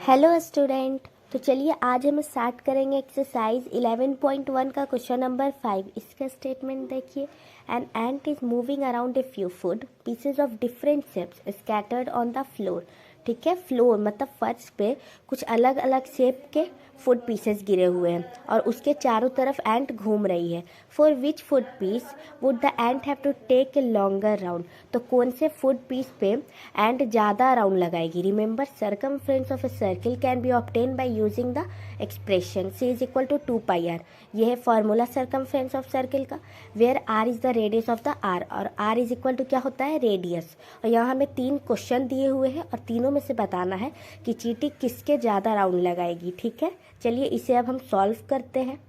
Hello student. तो चलिए आज हम स्टार्ट करेंगे एक्सरसाइज 11.1 का क्वेश्चन नंबर 5। इसका स्टेटमेंट देखिए। An ant is moving around a few food pieces of different shapes scattered on the floor. ठीक है, फ्लोर मतलब फर्श पे कुछ अलग अलग शेप के फूड पीसेस गिरे हुए हैं और उसके चारों तरफ एंट घूम रही है। For which food piece would the ant have to take a longer round. तो कौन से फूड पीस पे एंट ज़्यादा राउंड लगाएगी। Remember circumference of a circle can be obtain by using the expression C is equal to 2πr। यह है formula circumference of circle का, where r is the radius of the r और r is equal to क्या होता है, radius. और यहाँ हमें 3 क्वेश्चन दिए हुए हैं और तीनों में से बताना है कि चींटी किसके ज़्यादा राउंड लगाएगी। ठीक है, चलिए इसे अब हम सॉल्व करते हैं।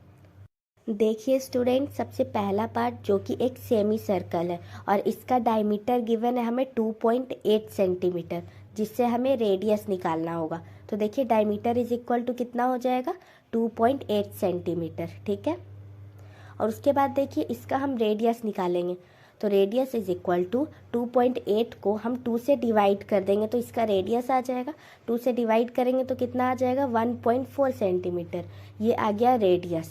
देखिए स्टूडेंट, सबसे पहला पार्ट जो कि एक सेमी सर्कल है और इसका डायमीटर गिवन है हमें 2.8 सेंटीमीटर, जिससे हमें रेडियस निकालना होगा। तो देखिए डायमीटर इज इक्वल टू कितना हो जाएगा, 2.8 सेंटीमीटर। ठीक है, और उसके बाद देखिए इसका हम रेडियस निकालेंगे। तो रेडियस इज इक्वल टू 2.8 को हम 2 से डिवाइड कर देंगे तो इसका रेडियस आ जाएगा। 2 से डिवाइड करेंगे तो कितना आ जाएगा, 1.4 सेंटीमीटर। ये आ गया रेडियस।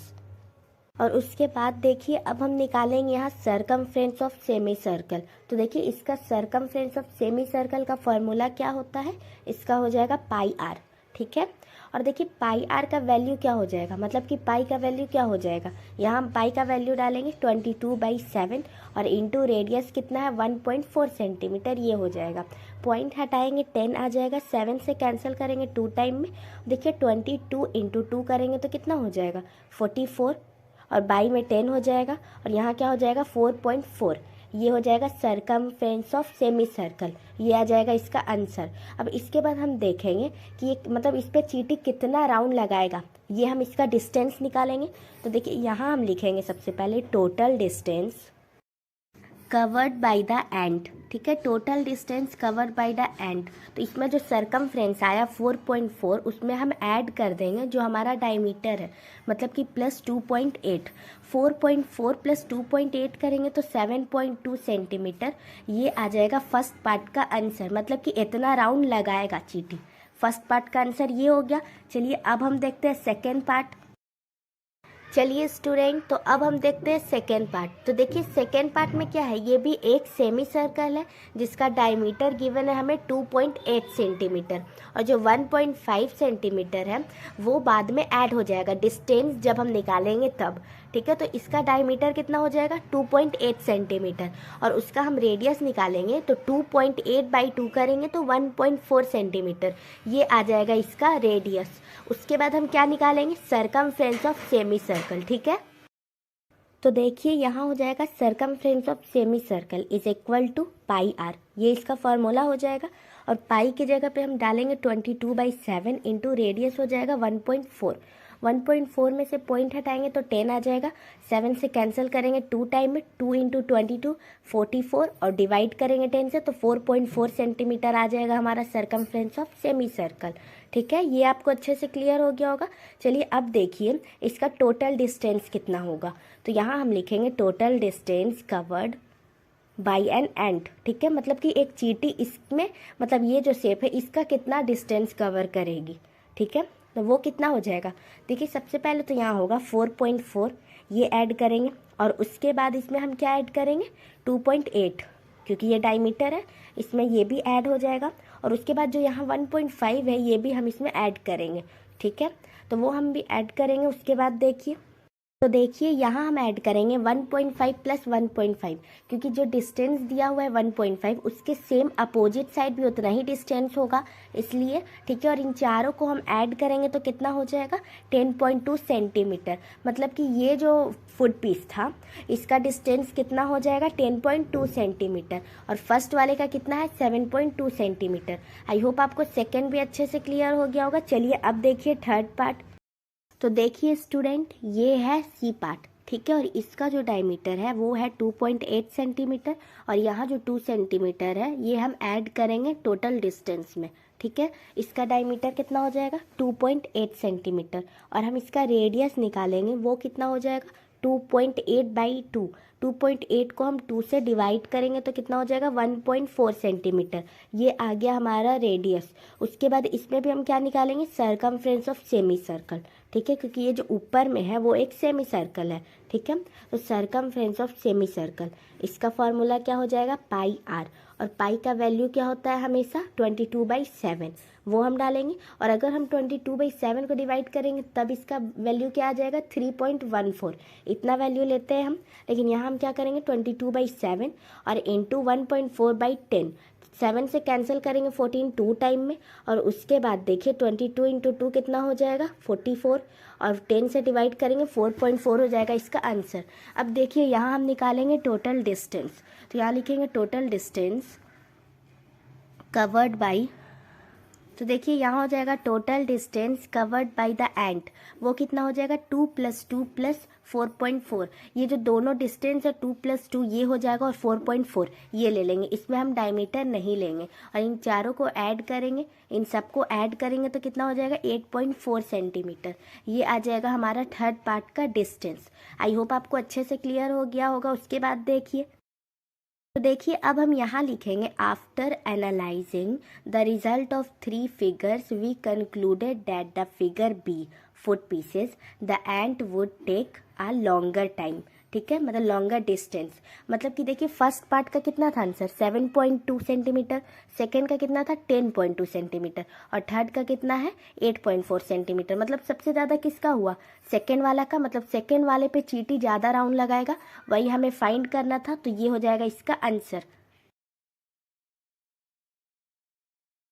और उसके बाद देखिए अब हम निकालेंगे यहाँ सर्कमफ्रेंस ऑफ सेमी सर्कल। तो देखिए इसका सर्कमफ्रेंस ऑफ सेमी सर्कल का फॉर्मूला क्या होता है, इसका हो जाएगा पाई आर। ठीक है, और देखिए पाई आर का वैल्यू क्या हो जाएगा, मतलब कि पाई का वैल्यू क्या हो जाएगा, यहाँ हम पाई का वैल्यू डालेंगे 22/7 और इंटू रेडियस कितना है 1.4 सेंटीमीटर, ये हो जाएगा। पॉइंट हटाएंगे 10 आ जाएगा, 7 से कैंसिल करेंगे 2 टाइम में। देखिए 22 इंटू 2 करेंगे तो कितना हो जाएगा 44 और बाई में 10 हो जाएगा और यहाँ क्या हो जाएगा 4.4। ये हो जाएगा सर्कमफ्रेंस ऑफ सेमी सर्कल, ये आ जाएगा इसका आंसर। अब इसके बाद हम देखेंगे कि एक मतलब इस पर चींटी कितना राउंड लगाएगा, ये हम इसका डिस्टेंस निकालेंगे। तो देखिए यहाँ हम लिखेंगे सबसे पहले total distance covered by the ant. ठीक है, total distance covered by the ant. तो इसमें जो सर्कमफ्रेंस आया 4.4 उसमें हम ऐड कर देंगे जो हमारा डायमीटर है, मतलब कि प्लस 2.8। 4.4 प्लस 2.8 करेंगे तो 7.2 सेंटीमीटर। ये आ जाएगा फर्स्ट पार्ट का आंसर, मतलब कि इतना राउंड लगाएगा चींटी। फर्स्ट पार्ट का आंसर ये हो गया। चलिए अब हम देखते हैं सेकेंड पार्ट। चलिए स्टूडेंट, तो अब हम देखते हैं सेकेंड पार्ट। तो देखिए सेकेंड पार्ट में क्या है, ये भी एक सेमी सर्कल है जिसका डायमीटर गिवन है हमें 2.8 सेंटीमीटर और जो 1.5 सेंटीमीटर है वो बाद में ऐड हो जाएगा डिस्टेंस जब हम निकालेंगे तब। ठीक है, तो इसका डायमीटर कितना हो जाएगा 2.8 सेंटीमीटर और उसका हम रेडियस निकालेंगे तो 2.8/2 करेंगे तो 1.4 सेंटीमीटर, ये आ जाएगा इसका रेडियस। उसके बाद हम क्या निकालेंगे, सर्कमफ्रेंस ऑफ सेमी सर्कल। ठीक है, तो देखिए यहाँ हो जाएगा circumference of semi circle is equal to pi r, ये इसका फॉर्मूला हो जाएगा। और पाई की जगह पे हम डालेंगे 22/7 इंटू रेडियस हो जाएगा 1.4। 1.4 में से पॉइंट हटाएंगे तो 10 आ जाएगा, 7 से कैंसिल करेंगे 2 टाइम में, 2 इंटू 22 44 और डिवाइड करेंगे 10 से तो 4.4 सेंटीमीटर आ जाएगा हमारा सर्कमफ्रेंस ऑफ सेमी सर्कल। ठीक है, ये आपको अच्छे से क्लियर हो गया होगा। चलिए अब देखिए इसका टोटल डिस्टेंस कितना होगा। तो यहाँ हम लिखेंगे total distance covered by an ant. ठीक है, मतलब कि एक चींटी इसमें मतलब ये जो शेप है इसका कितना डिस्टेंस कवर करेगी। ठीक है, तो वो कितना हो जाएगा, देखिए सबसे पहले तो यहाँ होगा 4.4, ये ऐड करेंगे और उसके बाद इसमें हम क्या ऐड करेंगे 2.8, क्योंकि ये डायमीटर है इसमें ये भी ऐड हो जाएगा। और उसके बाद जो यहाँ 1.5 है ये भी हम इसमें ऐड करेंगे। ठीक है, तो वो हम भी ऐड करेंगे। उसके बाद देखिए, तो देखिए यहाँ हम ऐड करेंगे 1.5 प्लस 1.5, क्योंकि जो डिस्टेंस दिया हुआ है 1.5 उसके सेम अपोजिट साइड भी उतना ही डिस्टेंस होगा इसलिए। ठीक है, और इन चारों को हम ऐड करेंगे तो कितना हो जाएगा 10.2 सेंटीमीटर, मतलब कि ये जो फुट पीस था इसका डिस्टेंस कितना हो जाएगा 10.2 सेंटीमीटर और फर्स्ट वाले का कितना है 7.2 सेंटीमीटर। आई होप आपको सेकेंड भी अच्छे से क्लियर हो गया होगा। चलिए अब देखिए थर्ड पार्ट। तो देखिए स्टूडेंट, ये है सी पार्ट। ठीक है, और इसका जो डायमीटर है वो है 2.8 सेंटीमीटर और यहाँ जो 2 सेंटीमीटर है ये हम ऐड करेंगे टोटल डिस्टेंस में। ठीक है, इसका डायमीटर कितना हो जाएगा 2.8 सेंटीमीटर और हम इसका रेडियस निकालेंगे, वो कितना हो जाएगा 2.8/2, 2.8 को हम 2 से डिवाइड करेंगे तो कितना हो जाएगा 1.4 सेंटीमीटर। ये आ गया हमारा रेडियस। उसके बाद इसमें भी हम क्या निकालेंगे, सर्कमफ्रेंस ऑफ सेमी सर्कल, ठीक है, क्योंकि ये जो ऊपर में है वो एक सेमी सर्कल है, ठीक है। तो सर्कमफ्रेंस ऑफ सेमी सर्कल, इसका फॉर्मूला क्या हो जाएगा पाई आर, और पाई का वैल्यू क्या होता है हमेशा 22/7, वो हम डालेंगे। और अगर हम 22/7 को डिवाइड करेंगे तब इसका वैल्यू क्या आ जाएगा 3.14, इतना वैल्यू लेते हैं हम। लेकिन यहाँ हम क्या करेंगे 22/7 और इंटू 1.4/10, 7 से कैंसिल करेंगे 14 2 टाइम में, और उसके बाद देखिए 22 इंटू 2 कितना हो जाएगा 44, और 10 से डिवाइड करेंगे 4.4 हो जाएगा इसका आंसर। अब देखिए यहाँ हम निकालेंगे टोटल डिस्टेंस, तो यहाँ लिखेंगे टोटल डिस्टेंस कवर्ड बाई, तो देखिए यहाँ हो जाएगा total distance covered by the ant, वो कितना हो जाएगा 2 + 2 + 4.4। ये जो दोनों डिस्टेंस है 2 + 2 ये हो जाएगा, और 4.4 ये ले लेंगे, इसमें हम डायमीटर नहीं लेंगे। और इन चारों को ऐड करेंगे, इन सबको ऐड करेंगे तो कितना हो जाएगा 8.4 सेंटीमीटर। ये आ जाएगा हमारा थर्ड पार्ट का डिस्टेंस। आई होप आपको अच्छे से क्लियर हो गया होगा। उसके बाद देखिए, तो देखिए अब हम यहाँ लिखेंगे after analysing the result of 3 figures we concluded that the figure be foot pieces the ant would take a longer time, ठीक है, मतलब लॉन्गर डिस्टेंस। मतलब कि देखिए फर्स्ट पार्ट का कितना था आंसर 7.2 सेंटीमीटर, सेकेंड का कितना था 10.2 सेंटीमीटर, और थर्ड का कितना है 8.4 सेंटीमीटर। मतलब सबसे ज़्यादा किसका हुआ, सेकेंड वाला का, मतलब सेकेंड वाले पे चींटी ज़्यादा राउंड लगाएगा, वही हमें फाइंड करना था। तो ये हो जाएगा इसका आंसर।